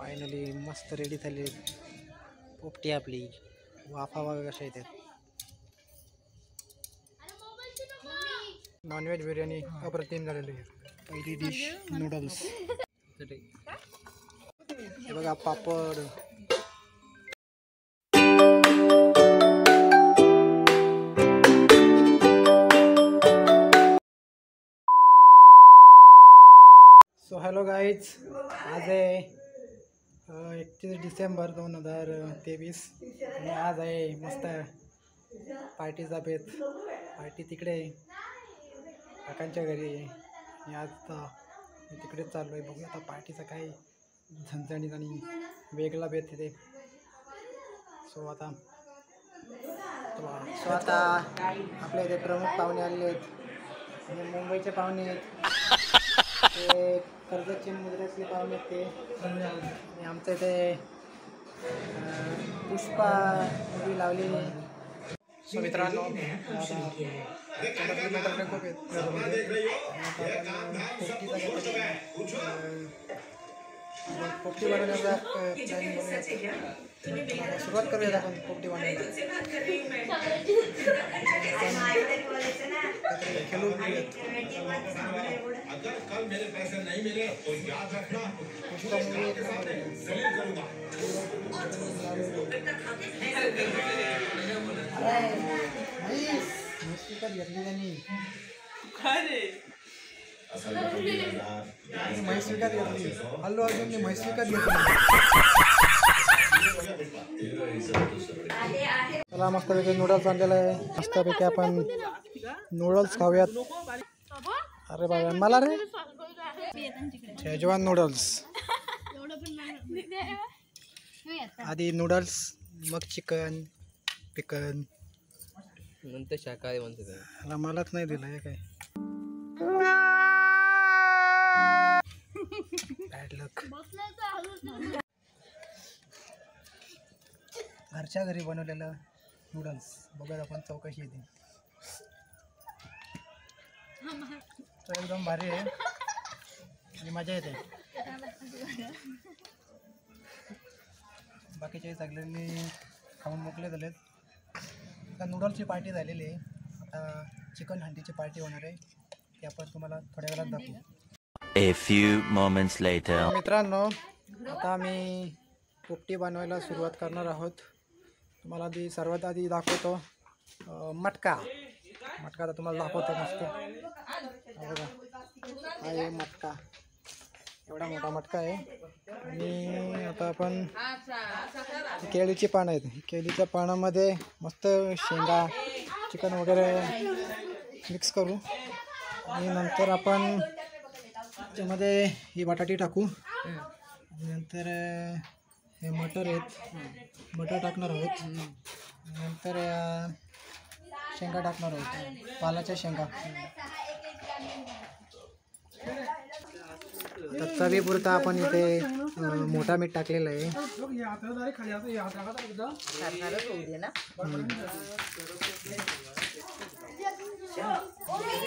Finally मस्त ready झाली पोपटी आपली. वाफा बघा कशा येतात. नॉनव्हेज बिर्याणी अप्रतिम झालेली आहे. पहिली डिश नूडल्स. हे बघा पापड. सो हॅलो गाईज, आज आहे 31 डिसेंबर 2023 आणि आज आहे मस्त पार्टीचा बेत. पार्टी तिकडे आहे काकांच्या घरी आहे आणि आज मी तिकडेच चाललो आहे. बघूया आता पार्टीचा काय झणझणीत आणि वेगळा बेत तिथे. सो आता आपल्या इथे प्रमुख पाहुणे आलेले आहेत आणि मुंबईचे पाहुणे आहेत. ते कर्जतचे मुद्रातले पाहुणे आहेत ते. आणि आमच्या इथे पुष्पा मूवी लावलेली. सो मित्रांनो, खूप पोपटी बनवण्याचा प्लॅनिंग बनवूया. सुरुवात करूयात आपण पोपटी बनवायला. खेळून पुष्पा मूवी घेतली त्यांनी. म्हैस विकत घेतली. अल्लू अर्जुनने म्हैस विकत घेतली. चला मस्तपैकी नूडल्स आणलेलं आहे. मस्तपैकी आपण नूडल्स खाऊयात. अरे बाबा मला रे शेजवान नूडल्स. आधी नूडल्स मग चिकन पिकन नंतर शाकाहारी म्हणते. मलाच नाही दिलं हे काय. बॅड लक. घरच्या घरी बनवलेलं नूडल्स बघत आपण चौकशी येते. तर एकदम भारी आहे आणि मजा येते. बाकीचे सगळ्यांनी खाऊन मोकळे झालेत. आता नूडल्सची पार्टी झालेली आहे. आता चिकन हंडीची पार्टी होणार आहे. ती आपण तुम्हाला थोड्या वेळात दाखवू. A few moments later. मित्रांनो, आता आम्ही पोपटी बनवायला सुरुवात करणार आहोत. तुम्हाला सर्वात आधी दाखवतो मटका. मटका आता तुम्हाला दाखवतो मस्त. बघा हा आहे मटका. एवढा मोठा मटका आहे. आणि आता आपण केळीची पानं आहेत. केळीच्या पानामध्ये मस्त शेंगा चिकन वगैरे मिक्स करू आणि नंतर आपण त्यामध्ये ही बटाटी टाकू. नंतर हे मटर आहेत. मटर टाकणार आहोत. नंतर शेंगा टाकणार आहोत. पालाच्या शेंगा. तर चवीपुरता आपण इथे मोठा मीठ टाकलेला आहे.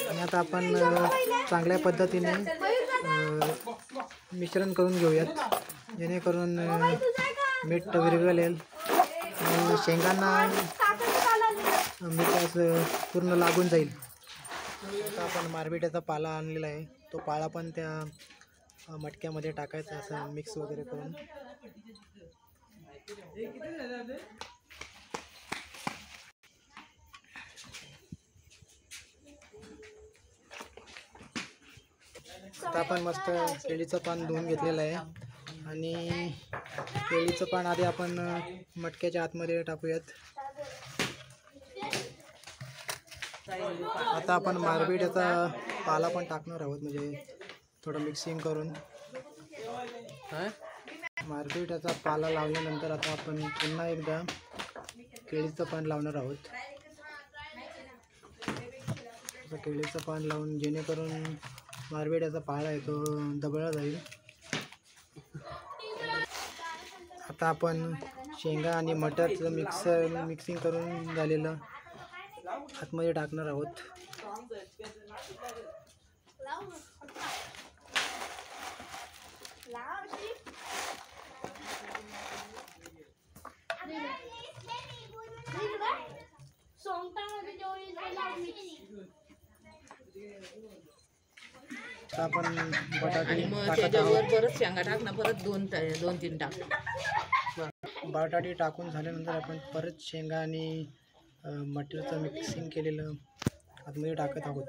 आणि आता आपण चांगल्या पद्धतीने मिश्रण करून घेऊयात जेणेकरून मीठ विरघळेल आणि शेंगांना मीठ असं पूर्ण लागून जाईल. आता आपण मारबिट्याचा पाला आणलेला आहे. तो पाला पण त्या मटक्यामध्ये टाकायचा असं मिक्स वगैरे करून. आता आपण मस्त केळीचं पान धुवून घेतलेलं आहे आणि केळीचं पान आधी आपण मटक्याच्या आतमध्ये टाकूयात. आता आपण मारबिट्याचा पाला पण टाकणार आहोत म्हणजे थोडं मिक्सिंग करून. मारबिट्याचा पाला लावल्यानंतर आता आपण पुन्हा एकदा केळीचं पान लावणार आहोत. केळीचं पान लावून जेणेकरून मारबिट्याचा पाला आहे तो दबळा जाईल. आता आपण शेंगा आणि मटरचं मिक्सिंग करून झालेलं आतमध्ये टाकणार आहोत. आता आपण बटाटे मग टाकत त्याच्यावर आहोत. परत शेंगा टाक ना, परत दोन तीन टाक. बटाटे टाकून झाल्यानंतर आपण परत शेंगा आणि मटरचं मिक्सिंग केलेलं आतमध्ये टाकत आहोत.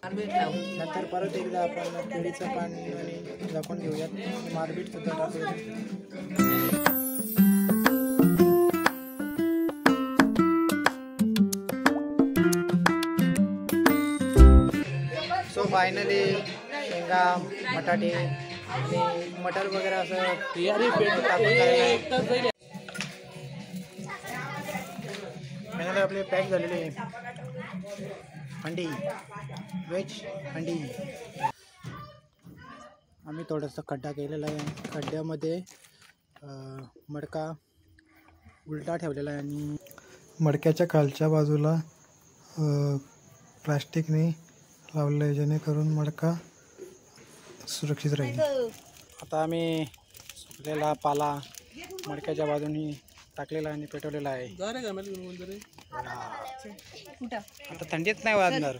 मारबीट लाव. नंतर परत एकदा आपण केळीचं पान आणि झाकून घेऊयात. मारबीट सुद्धा टाकूयात. सो फायनली शेंगा बटाटे आणि मटर वगैरे असं फायनली आपले पॅक झालेले अंडी, व्हेज अंडी. आम्ही थोडंसं खड्डा केलेला आहे. खड्ड्यामध्ये मडका उलटा ठेवलेला आहे आणि मडक्याच्या खालच्या बाजूला प्लास्टिकने लावलेलं आहे जेणेकरून मडका सुरक्षित राहील. आता आम्ही सुकलेला पाला मडक्याच्या बाजूनी टाकलेला आणि पेटवलेला आहे. आता थंडीच नाही वाजणार.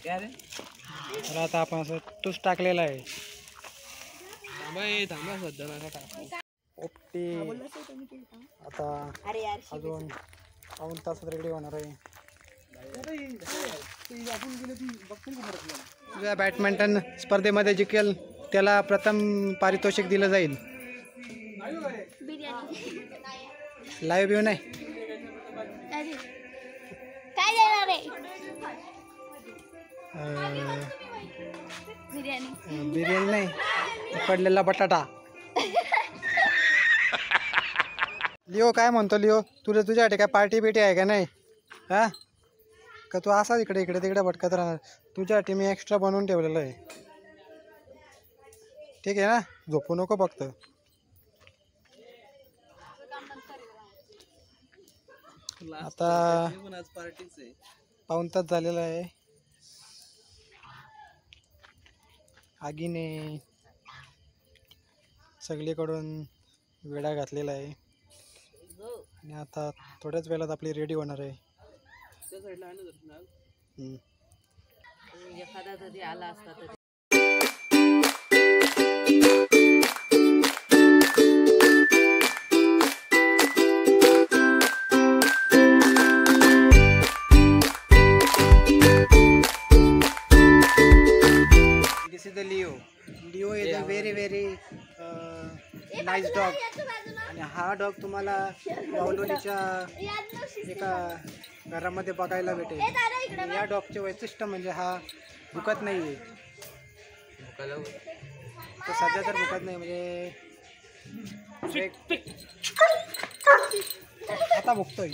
तर आता आपण असं तूच टाकलेलं आहे. पोपटी आता अजून 2 तासात रेडी होणार आहे. ज्या बॅडमिंटन स्पर्धेमध्ये जिंकेल त्याला प्रथम पारितोषिक दिलं जाईल. लाईव्ह व्यू नाही काय देणार आहे? बिर्याणी नाही, उकडलेला बटाटा. लिओ काय म्हणतो? लिओ तुझ्यासाठी काय पार्टी बिटी आहे का नाही? हा का तू असाच इकडे इकडे तिकडे भटकत राहणार? तुझ्यासाठी मी एक्स्ट्रा बनवून ठेवलेलं आहे. ठीक आहे ना, झोपू नको फक्त. आता 2 तास झालेला आहे. आगीने सगळीकडून वेढा घातलेला आहे आणि आता थोड्याच वेळात आपली रेडी होणार आहे. एखादा कधी आला असता तर This is the Leo. Leo is a very nice dog. आणि हा डॉग तुम्हाला वावलोलीच्या एका घरामध्ये बघायला भेटेल. आणि या डॉगचे वैशिष्ट्य म्हणजे हा भुकत नाही आहे. तो सध्या तर भुकत नाही म्हणजे आता भुकतोय.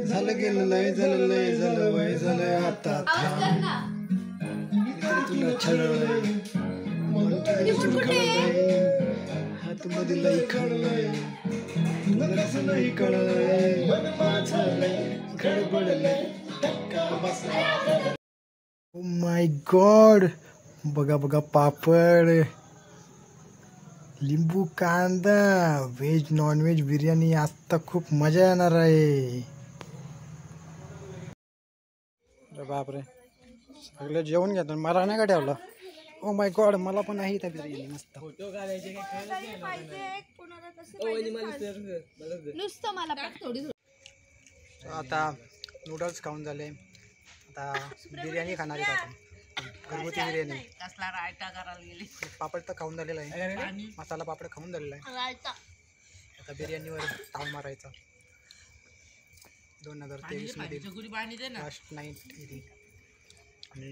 झालं गेलं लय झालं लय झालं वय झालं आता तुला छळलंय हातमध्ये लई खाल्लंय तुला कसं नाही कळलंय गडबडलंय. ओ माय गॉड, बघा बघा पापड, लिंबू कांदा, व्हेज नॉन व्हेज बिर्याणी. आज तर खूप मजा येणार आहे. अरे बापरे, सगळं जेवण घेतो मला नाही का ठेवलं? ओ माय गॉड, मला पण आहे त्या बिर्याणी मस्त. नुसतं मला आता नूडल्स खाऊन झाले. आता बिर्याणी खाणार आहे आपण, घरगुती बिर्याणी. कसला रायता करायला गेली. पापड तर खाऊन झालेला आहे, मसाला पापड खाऊन झालेला आहे. आता बिर्याणीवर ताव मारायचा. 2023 मध्ये लास्ट नाईट इथे आणि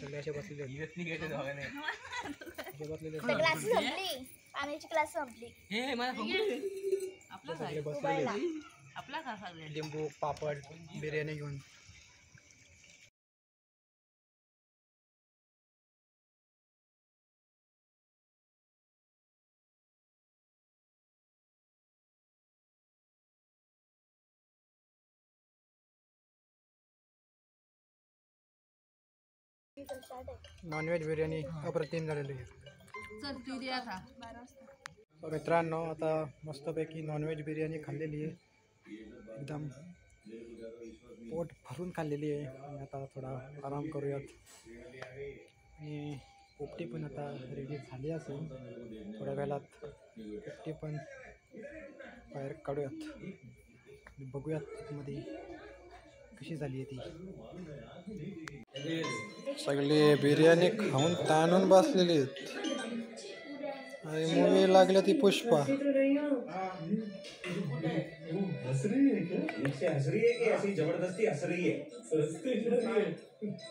सगळे असे बसलेले क्लास संपली, पाण्याची क्लास संपली. सगळे बसलेले आपला कसा लिंबू पापड बिर्याणी घेऊन. नॉनव्हेज बिर्याणी अप्रतिम झालेली आहे. चल ती दे आता. मित्रांनो, आता मस्तपैकी नॉनव्हेज बिर्याणी खाल्लेली आहे. एकदम पोट भरून खाल्लेली आहे आणि आता थोडा आराम करूयात. आणि पोपटी पण आता रेडी झाली असेल. थोड्या वेळात पोपटी पण बाहेर काढूयात आणि बघूयात मध्ये कशी झाली आहे ती. सगळे बिर्याणी खाऊन ताणून बसलेली आहेत आणि मूवी लागली ती पुष्पा. हंस रही है क्या? इससे हंस रही है कि ऐसी जबरदस्ती हंस रही है?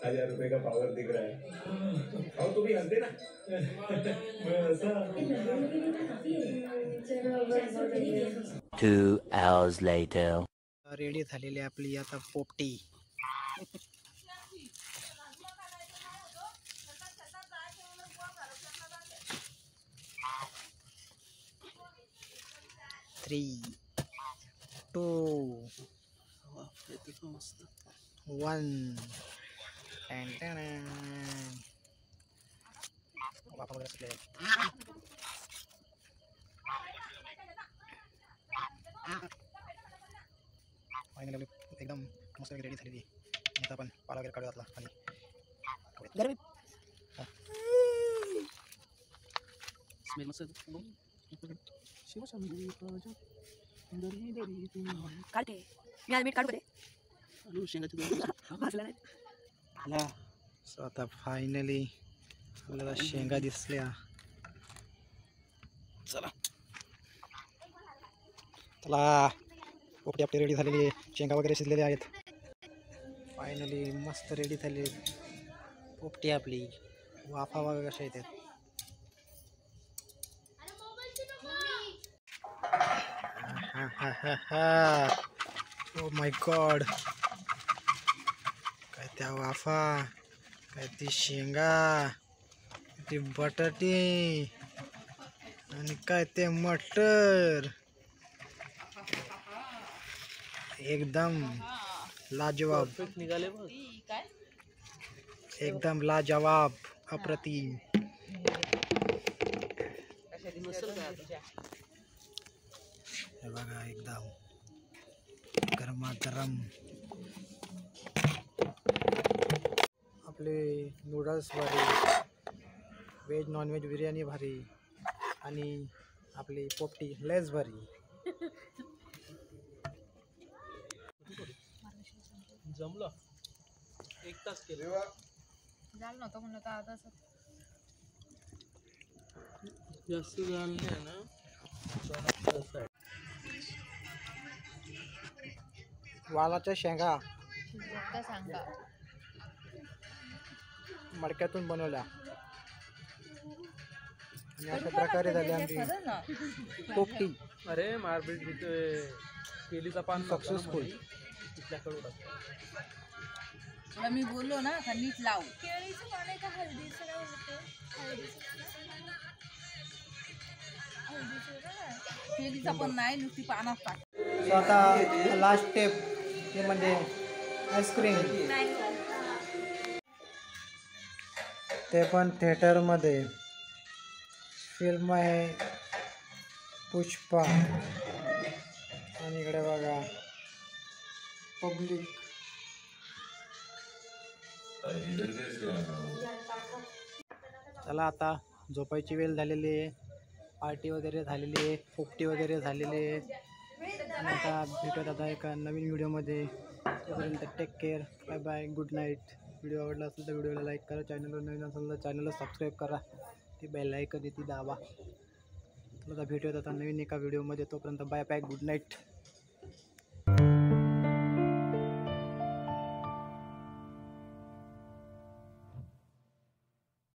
1000 रुपए का पावर दिख रहा है. आओ तो भी हंस देना. मैं हंसा. 2 hours later. रेडी झालेली आपली आता पोपटी. थ्री 2 1 बापा वगैरे सुटले. फायनली एकदम मस्त रेडी झालेली. आता आपण पाला वगैरे काढू घातला आणि स्मेल मस्त काढते मी आज मीठ काढू दे. सो आता फायनली आपल्याला शेंगा दिसल्या. चला चला पोपटी आपली रेडी झालेली आहे. शेंगा वगैरे शिजलेले आहेत. फायनली मस्त रेडी झाली पोपटी आपली. वाफा वगैरे कशा येतात. ओ माय गॉड, काय त्या वाफा, काय ती शेंगा, ती बटाटी आणि काय ते मटर. एकदम लाजवाब, निघाले बघ. काय एकदम लाजवाब, अप्रतिम. हे बघा एकदम गरमागरम आपले नूडल्स भारी, व्हेज नॉनव्हेज बिर्याणी भारी आणि आपली पोपटी लेस भारी. जमलं. 1 तास केलं. झालं नव्हतं म्हणलं तर आता जास्त झालं नाही ना. वालाच्या शेंगा सांगा. मडक्यातून बनवल्या आणि अशा प्रकारे झाली आमची पोपटी अरे मारपीट केलीचा पान सक्सेसफुल. तिथल्याकडून तुला मी बोललो ना का नीट लाव. केळीचं पान आहे का हळदीचं काय होतं? केळीचा पण नाही, नुसती पानात टाक. सो आता लास्ट स्टेप ते म्हणजे आईस्क्रीम. ते पण थिएटरमध्ये. फिल्म आहे पुष्पा आणि इकडे बघा पब्लिक. चला आता झोपायची वेळ झालेली आहे. पार्टी वगैरे झालेली आहे, पोपटी वगैरे झालेली आहे. आणि आता भेटूयात आता एका नवीन व्हिडिओमध्ये. तोपर्यंत take care, bye bye, good night. Video आवडला असेल तर व्हिडिओला लाईक करा. चॅनलवर नवीन असेल तर चॅनलला सबस्क्राईब करा. ती बेल आयकन ती दाबा. आता भेटूयात आता नवीन एका व्हिडिओमध्ये. तोपर्यंत बाय बाय, गुड नाईट.